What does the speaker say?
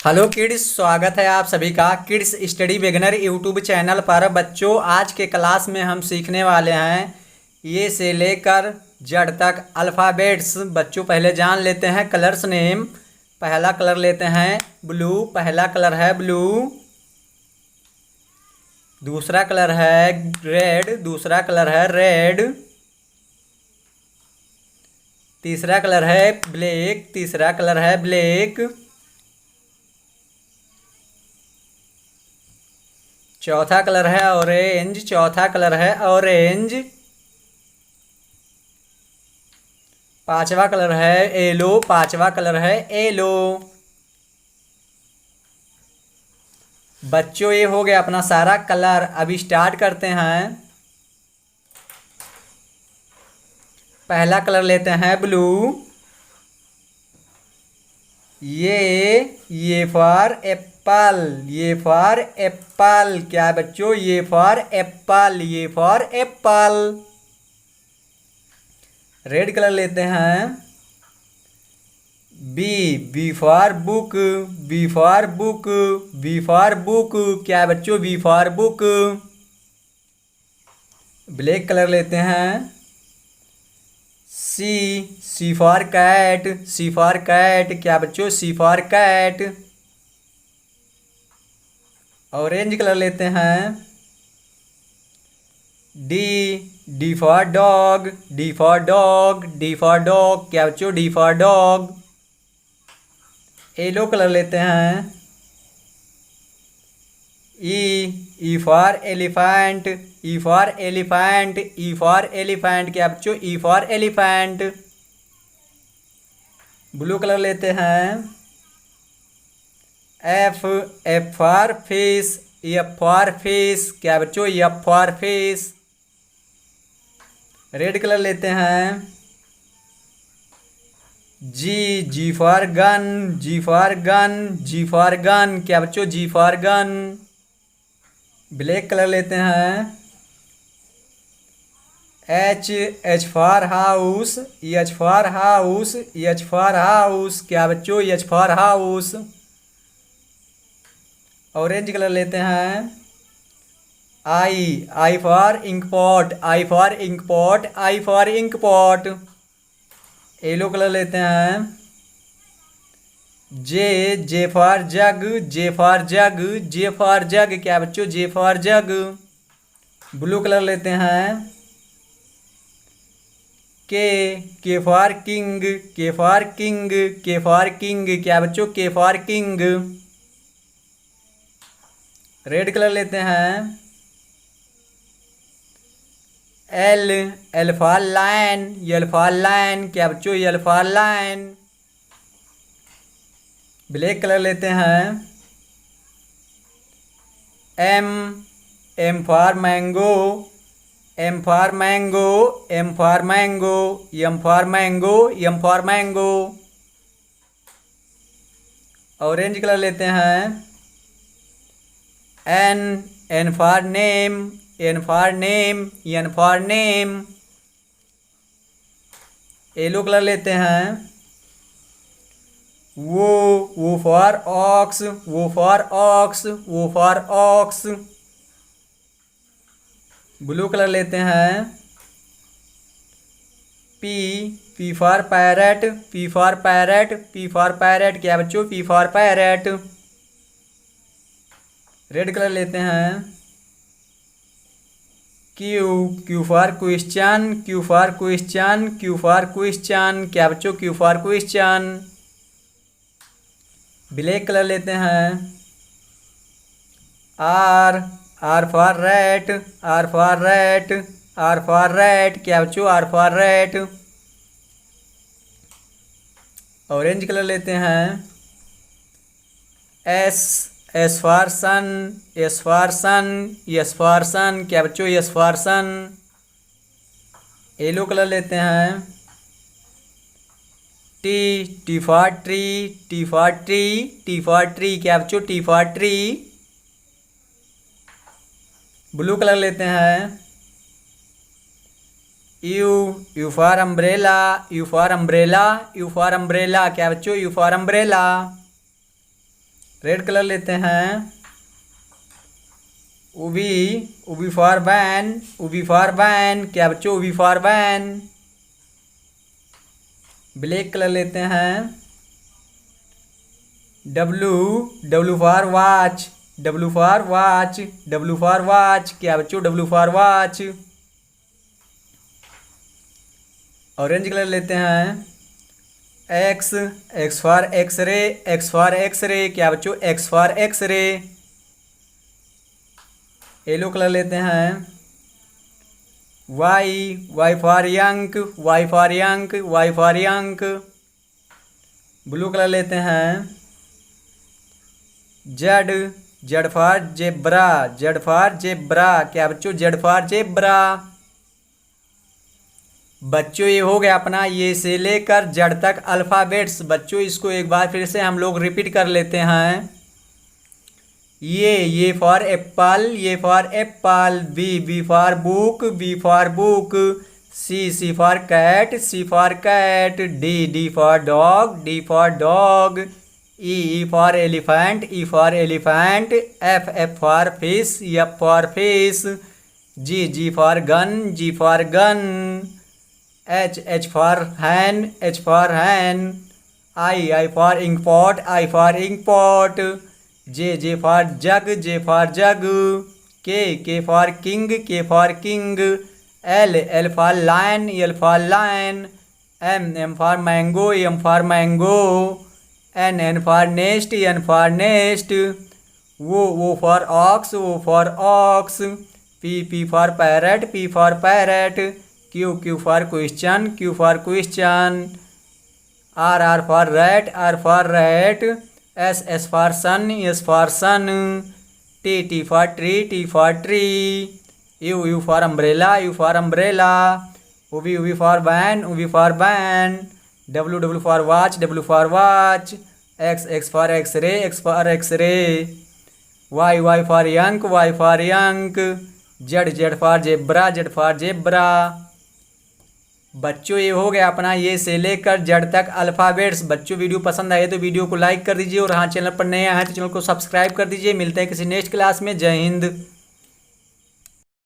Hello kids, स्वागत है आप सभी का kids study beginner YouTube channel पर। बच्चों, आज के क्लास में हम सीखने वाले हैं ए से लेकर जेड तक अल्फ़ाबेट्स। बच्चों, पहले जान लेते हैं कलर्स नेम। पहला कलर लेते हैं ब्लू। पहला कलर है ब्लू। दूसरा कलर है रेड। दूसरा कलर है रेड। तीसरा कलर है ब्लैक। तीसरा कलर है ब्लैक। चौथा कलर है ऑरेंज। चौथा कलर है ऑरेंज। पांचवा कलर है येलो। पांचवा कलर है येलो। बच्चों, ये हो गया अपना सारा कलर। अभी स्टार्ट करते हैं। पहला कलर लेते हैं blue. A for apple. A for apple. क्या है बच्चों? A for apple. A for apple. Red colour लेते हैं B for book. B for book. B for book. क्या है बच्चों? B for book. Black colour लेते हैं C for cat. C for cat. क्या बच्चों? C for cat. Orange colour लेते हैं D for dog. D for dog. D for dog. क्या बच्चों? D for dog. Yellow colour लेते हैं E for elephant. E for elephant. E for elephant. क्या बच्चों? E for elephant. Blue colour लेते हैं F for fish. F for fish. क्या बच्चों? F for fish. Red colour लेते हैं G for gun. G for gun. G for gun. क्या बच्चों? G for gun. Black colour लेते हैं H for house. H for house. H for house. क्या बच्चों? H for house. Orange colour लेते हैं I for ink pot. I for ink pot. I for ink pot. Yellow colour लेते हैं J for jug. J for jug. J for jug. क्या बच्चों? J for jug. Blue colour लेते हैं K for king. K for king. K for king. क्या बच्चों? K for king. Red colour लेते हैं L for lion. L for lion. क्या बच्चों? L for lion. Black colour लेते हैं M for mango. M for mango. M for mango. M for mango. M for mango. Orange colour लेते हैं N for name. N for name. N for name. Yellow colour लेते हैं O for ox. O for ox. O for ox. Blue colour लेते हैं P for parrot. P for parrot. P for parrot. क्या बच्चों? P for parrot. Red colour लेते हैं Q for question. Q for question. Q for question. क्या बच्चों? Q for question. Black colour लेते हैं R for rat. R for rat. R for rat. क्या बच्चों? R for rat. Orange colour लेते हैं S for sun. S for sun. S for sun. क्या बच्चों? S for sun. Yellow colour लेते हैं T for tree. T for tree. T for tree. क्या बच्चों? T for tree. Blue colour लेते हैं U for umbrella. U for umbrella. U for umbrella. क्या बच्चों? You for umbrella. Red colour लेते हैं। उबी फॉर वैन, क्या बच्चों, उबी फॉर वैन। ब्लैक कलर लेते हैं। डब्लू फॉर वॉच, क्या बच्चों, W for watch. Orange colour लेते हैं। एक्स फॉर एक्सरे, क्या बच्चों, X for x-ray. Yellow colour लेते हैं। Y for yank, blue colour लेते हैं। जेड फॉर जेब्रा, क्या बच्चों, जेड फॉर जेब्रा। बच्चों ये हो गया अपना ये से लेकर जेड तक अल्फ़ाबेट्स। बच्चों इसको एक बार फिर से हम लोग रिपीट कर लेते हैं। A for apple, B for book, C for cat, D for dog, E for elephant, F for fish, G for gun, H for hen, I for inkpot, J for jug, K for king, L for lion, M for mango, N for nest, O for ox, P for parrot, Q for question, R for rat, S for sun, T for tree, U for umbrella, V for van, W for watch, X for X-ray, Y for yak, Z for zebra. बच्चों ये हो गया अपना ये से लेकर Z तक alphabets. बच्चों वीडियो पसंद आए तो वीडियो को लाइक कर दीजिए और हाँ चैनल पर नए आए तो चैनल को सब्सक्राइब कर दीजिए। मिलते हैं किसी नेक्स्ट क्लास में। जय हिंद।